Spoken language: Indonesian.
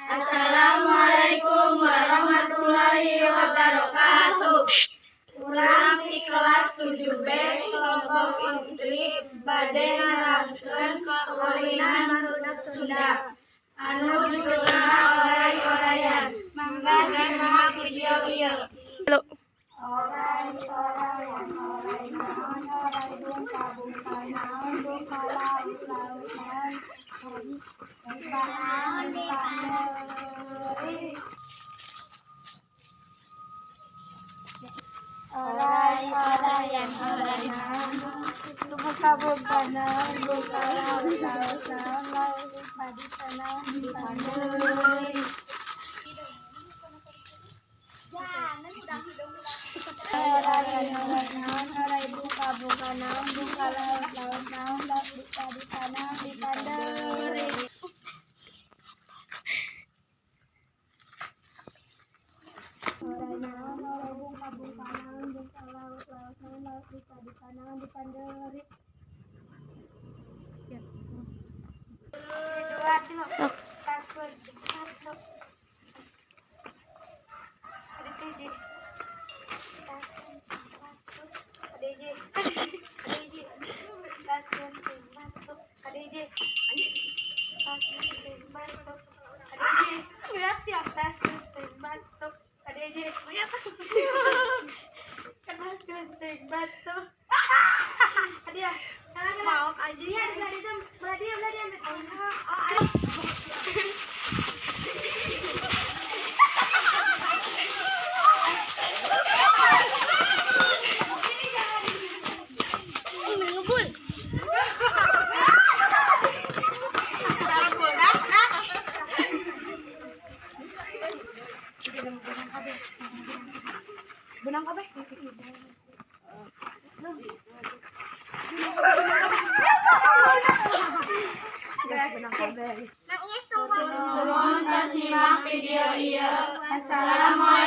Assalamualaikum warahmatullahi wabarakatuh. Urang di kelas 7B kelompok istri bade ngarangkeun kawalinan barudak Sunda anu judulna oray-orayan. Mangga simak video ieu. Oray-oray yang oray naon oray bungka-bungka naon bungka laut-laut naon bungka naon di panderi. Oray-oray yang oray naon bungka-bungka naon bungka laut-laut naon laut padi naon di panderi. Oray naon oray buka naon buka laut naon laut di tanah di panderi. Oray naon oray buka naon buka laut naon laut di tanah di panderi. Benang kabeh. Nuhun tos nyimak video ieu. Assalamualaikum.